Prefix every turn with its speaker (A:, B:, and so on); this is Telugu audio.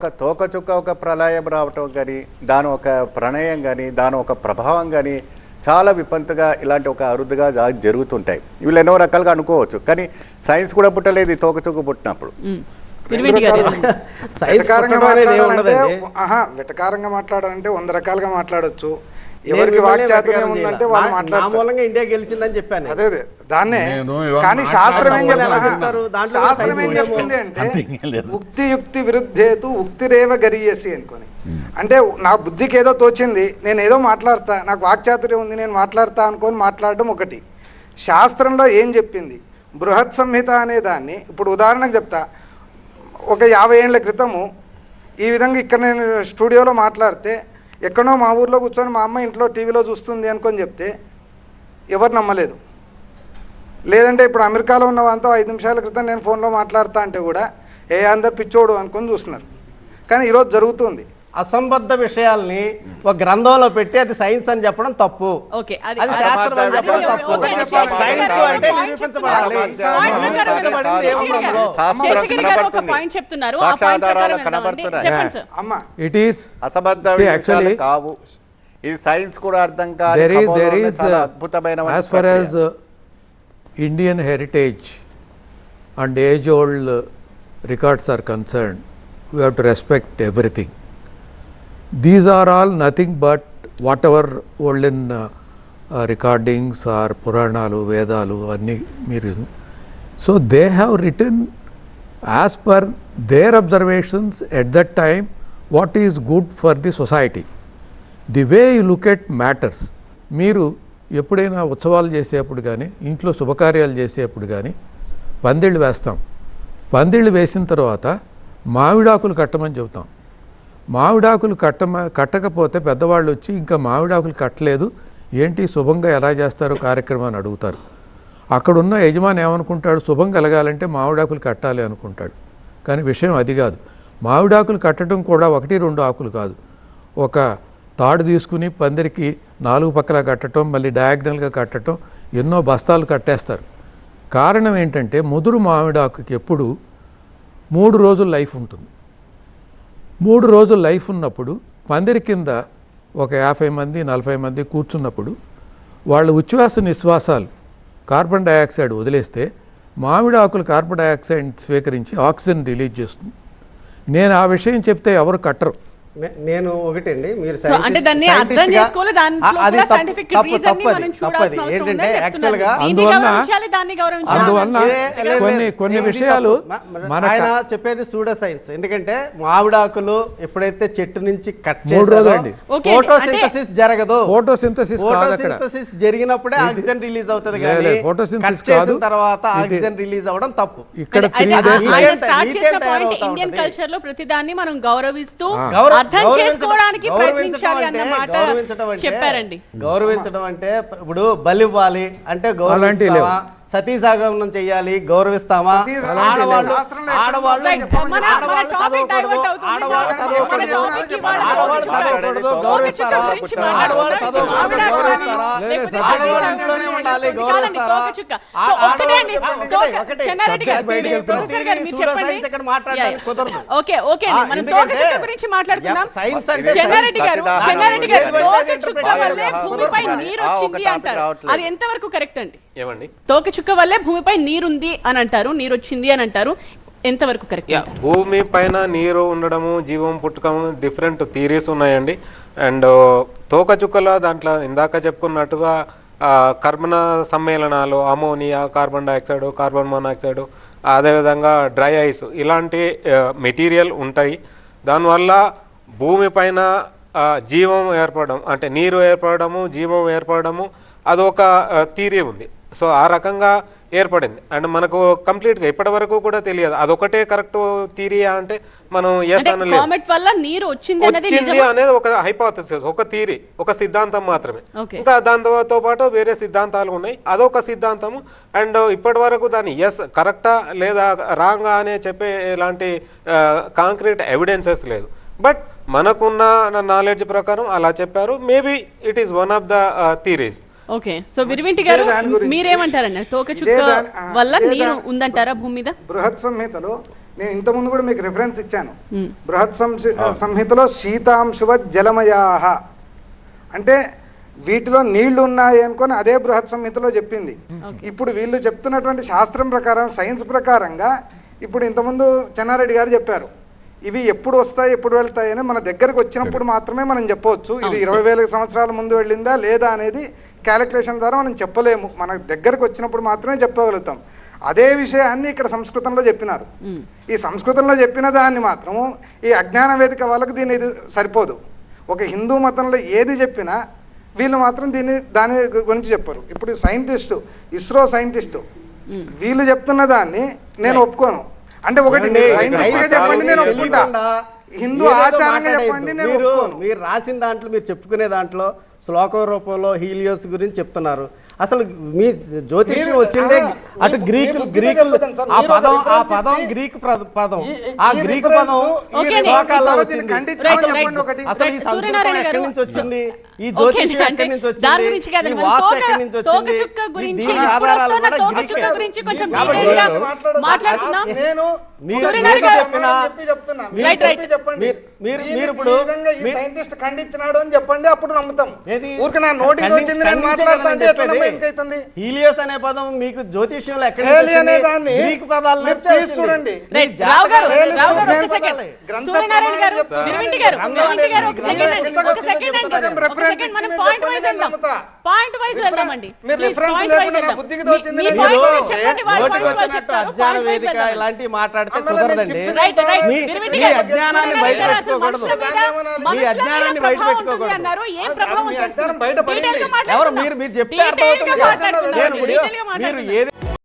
A: ఒక తోకచుక్క ఒక ప్రళయం రావటం కానీ దాని ఒక ప్రణయం కానీ దాని ఒక ప్రభావం కానీ చాలా విపంతుగా ఇలాంటి ఒక అరుదుగా జరుగుతుంటాయి. వీళ్ళు ఎన్నో రకాలుగా అనుకోవచ్చు, కానీ సైన్స్ కూడా పుట్టలేదు తోకచుక్క పుట్టినప్పుడు.
B: వెటకారంగా మాట్లాడాలంటే 100 రకాలుగా మాట్లాడొచ్చు. ఎవరికి వాక్చాతుర్యం ఉందంటే వాళ్ళు మాట్లాడతారు.
C: ఇండియా గెలిచిందని చెప్పాను.
B: అదే దాన్నే. కానీ శాస్త్రం ఏం చెప్పింది అంటే ఉక్తి యుక్తి విరుద్ధేతు ఉక్తిరేవ గరీయసి అనుకొని, అంటే నా బుద్ధికి ఏదో తోచింది, నేను ఏదో మాట్లాడతా, నాకు వాక్చాతుర్యం ఉంది, నేను మాట్లాడతా అనుకొని మాట్లాడడం ఒకటి. శాస్త్రంలో ఏం చెప్పింది, బృహత్ సంహిత అనే దాన్ని ఇప్పుడు ఉదాహరణకు చెప్తా. ఒక 50 ఏళ్ల క్రితము ఈ విధంగా ఇక్కడ నేను స్టూడియోలో మాట్లాడితే ఎక్కడో మా ఊర్లో కూర్చొని మా అమ్మ ఇంట్లో టీవీలో చూస్తుంది అనుకొని చెప్తే ఎవరు నమ్మలేదు. లేదంటే ఇప్పుడు అమెరికాలో ఉన్న వాళ్ళతో 5 నిమిషాల క్రితం నేను ఫోన్లో మాట్లాడతా అంటే కూడా అందరు పిచ్చోడు అనుకొని చూస్తున్నారు. కానీ ఈరోజు జరుగుతుంది.
C: అసంబద్ధ విషయాల్ని ఒక గ్రంథంలో పెట్టి అది సైన్స్ అని చెప్పడం తప్పు. అది శాస్త్రం అని చెప్పడం తప్పు. సైన్స్ అంటే నిరూపించబడాలి.
A: ఇట్ ఈస్ అసంబద్ధ విషయాలు కావు. ఇది సైన్స్ కూడా అర్థం కాదు. అద్భుతమైన
D: as far as Indian heritage and age old records are concerned, we have to respect everything. These are all nothing but whatever olden recordings or Puranalu, Vedalu, Anni Miru. So they have written as per their observations at that time what is good for the society. The way you look at matters, మీరు ఎప్పుడైనా ఉత్సవాలు చేసేప్పుడు కానీ ఇంట్లో శుభకార్యాలు చేసేప్పుడు కానీ పందిళ్ళు వేస్తాం. పందిళ్ళు వేసిన తర్వాత మామిడాకులు కట్టమని చెబుతాం. మామిడాకులు కట్టకపోతే పెద్దవాళ్ళు వచ్చి ఇంకా మామిడాకులు కట్టలేదు ఏంటి, శుభంగా ఎలా చేస్తారో కార్యక్రమాన్ని అడుగుతారు. అక్కడున్న యజమాని ఏమనుకుంటాడు, శుభం కలగాలంటే మామిడాకులు కట్టాలి అనుకుంటాడు. కానీ విషయం అది కాదు. మామిడాకులు కట్టడం కూడా 1-2 ఆకులు కాదు, ఒక తాడు తీసుకుని పందిరికి 4 పక్కల కట్టడం, మళ్ళీ డయాగ్నల్గా కట్టడం, ఎన్నో బస్తాలు కట్టేస్తారు. కారణం ఏంటంటే ముదురు మామిడాకుకి ఎప్పుడు 3 రోజులు లైఫ్ ఉంటుంది. 3 రోజులు లైఫ్ ఉన్నప్పుడు పందిరి కింద ఒక 50 మంది 40 మంది కూర్చున్నప్పుడు వాళ్ళ ఉచ్ఛ్వాస నిశ్వాసాలు కార్బన్ డయాక్సైడ్ వదిలేస్తే మామిడి ఆకులు కార్బన్ డయాక్సైడ్ స్వీకరించి ఆక్సిజన్ రిలీజ్ చేస్తుంది. నేను ఆ విషయం చెప్తే ఎవరు కట్టరు.
C: నేను ఒకటండి, మీరు
D: కొన్ని విషయాలు
C: ఆయన చెప్పేది సూడో సైన్స్. ఎందుకంటే మామిడాకులు ఎప్పుడైతే చెట్టు నుంచి కట్ చేస్తారో ఫోటోసింథసిస్ జరగదు. ఫోటోసింథసిస్ జరిగినప్పుడే ఆక్సిజన్ రిలీజ్ అవుతుంది, కానీ కట్ చేసిన తర్వాత ఆక్సిజన్ రిలీజ్ అవ్వడం తప్పు.
D: ఇక్కడ
E: ఇండియన్ కల్చర్ లో ప్రతిదాన్ని మనం గౌరవిస్తూ అర్థం చేసుకోవడానికి ప్రయత్నించాలి అన్నమాట చెప్పారండి.
C: గౌరవించడం అంటే ఇప్పుడు బలివ్వాలి అంటే గౌరవించాలి, సతీసాగమనం చెయ్యాలి గౌరవిస్తామా? ఆడవాళ్ళు
E: అది ఎంతవరకు కరెక్ట్ అండి? తోకచుక్క వల్లే భూమిపై నీరుంది అని అంటారు, నీరు వచ్చింది అని అంటారు, ఎంతవరకు కరెక్ట్?
F: భూమి పైన నీరు ఉండడము, జీవం పుట్టుకము డిఫరెంట్ థియరీస్ ఉన్నాయండి. అండ్ తోకచుక్కలో దాంట్లో ఇందాక చెప్పుకున్నట్టుగా కర్బన సమ్మేళనాలు, ammonia, carbon dioxide, carbon monoxide, అదేవిధంగా డ్రై ఐస్ ఇలాంటి మెటీరియల్ ఉంటాయి. దానివల్ల భూమి పైన జీవం ఏర్పడడం, అంటే నీరు ఏర్పడము, జీవం ఏర్పడము, అదొక థియరీ ఉంది. సో ఆ రకంగా ఏర్పడింది. అండ్ మనకు కంప్లీట్గా ఇప్పటి వరకు కూడా తెలియదు అదొకటే కరెక్ట్ థియరీ అంటే మనం ఎస్ అనలేదు. వచ్చింది అనేది ఒక హైపోథెసిస్, ఒక థియరీ, ఒక సిద్ధాంతం మాత్రమే. ఇంకా దాంతో పాటు వేరే సిద్ధాంతాలు ఉన్నాయి, అదొక సిద్ధాంతము. అండ్ ఇప్పటి వరకు దాన్ని ఎస్ కరెక్టా లేదా రాంగా అనే చెప్పే ఇలాంటి కాంక్రీట్ ఎవిడెన్సెస్ లేదు. బట్ మనకున్న నాలెడ్జ్ ప్రకారం అలా చెప్పారు. Maybe it is one of the theories.
E: Okay, so Virivinti గారు మీరేమంటారండి? తోకచుక్క వల్ల నీరు ఉందంటారా భూమి మీద?
B: బృహత్ సంహితలో నేను ఇంతకుముందు కూడా మీకు రిఫరెన్స్ ఇచ్చాను. బృహత్ సంహితలో శీతాంశువత్ జలమయాహ అంటే వీటిలో నీళ్లు ఉన్నాయి అనుకొని అదే బృహత్ సంహితలో చెప్పింది. ఇప్పుడు వీళ్ళు చెప్తున్నటువంటి శాస్త్రం ప్రకారం, సైన్స్ ప్రకారంగా ఇప్పుడు ఇంతకుముందు చెన్నారెడ్డి గారు చెప్పారు, ఇవి ఎప్పుడు వస్తాయి ఎప్పుడు వెళ్తాయి అని మన దగ్గరకు వచ్చినప్పుడు మాత్రమే మనం చెప్పవచ్చు. ఇది 20,000 సంవత్సరాల ముందు వెళ్ళిందా లేదా అనేది క్యాలిక్యులేషన్ ద్వారా మనం చెప్పలేము. మన దగ్గరకు వచ్చినప్పుడు మాత్రమే చెప్పగలుగుతాం. అదే విషయాన్ని ఇక్కడ సంస్కృతంలో చెప్పినారు. ఈ సంస్కృతంలో చెప్పిన దాన్ని మాత్రము ఈ అజ్ఞాన వేదిక వాళ్ళకు దీన్ని ఇది సరిపోదు. ఒక హిందూ మతంలో ఏది చెప్పినా వీళ్ళు మాత్రం దాని గురించి చెప్పరు. ఇప్పుడు సైంటిస్టు, ఇస్రో సైంటిస్టు వీళ్ళు చెప్తున్న దాన్ని నేను ఒప్పుకోను. అంటే ఒకటి సైంటిస్ట్ గా చెప్పండి నేను ఒప్పుకుంటా, హిందూ ఆచారంగా చెప్పండి నేను ఒప్పుకోను.
C: మీరు రాసిన దాంట్లో, మీరు చెప్పుకునే దాంట్లో శ్లోకం రూపంలో హీలియోస్ గురించి చెప్తున్నారు. అసలు మీ జ్యోతిష్యం వచ్చిందే అటు గ్రీకు ఆ పదం గ్రీకు పదం, ఆ గ్రీకు పదం శ్లోకాల్లో వచ్చింది. అసలు ఈ సంస్కృతం ఎక్కడి నుంచి వచ్చింది, ఈ జ్యోతిష్యం ఎక్కడి నుంచి వచ్చింది, ఈ వాస్తు ఎక్కడి నుంచి వచ్చింది, దీని ఆధారాలు కూడా గ్రీకే.
B: సైంటిస్ట్ ఖండించినాడు అని చెప్పండి, అప్పుడు నమ్ముతాం. ఊరికి నా నోటికి వచ్చింది నేను మాట్లాడతా అంటే ఎట్లా నమ్మకైతుంది?
C: హీలియోస్ అనే పదం మీకు జ్యోతిష్యంలో ఎక్కడ
B: అనే దాన్ని
C: గ్రీకు పదాలు
B: చూడండి.
C: అజ్ఞాన వేదిక ఇలాంటివి మాట్లాడితే కుదరదండి. మీ అజ్ఞానాన్ని బయట పెట్టుకోకూడదు, మీ అజ్ఞానాన్ని బయట పెట్టుకోకూడదు. ఎవరు మీరు చెప్తే అర్థమవుతుంది. మీరు ఏది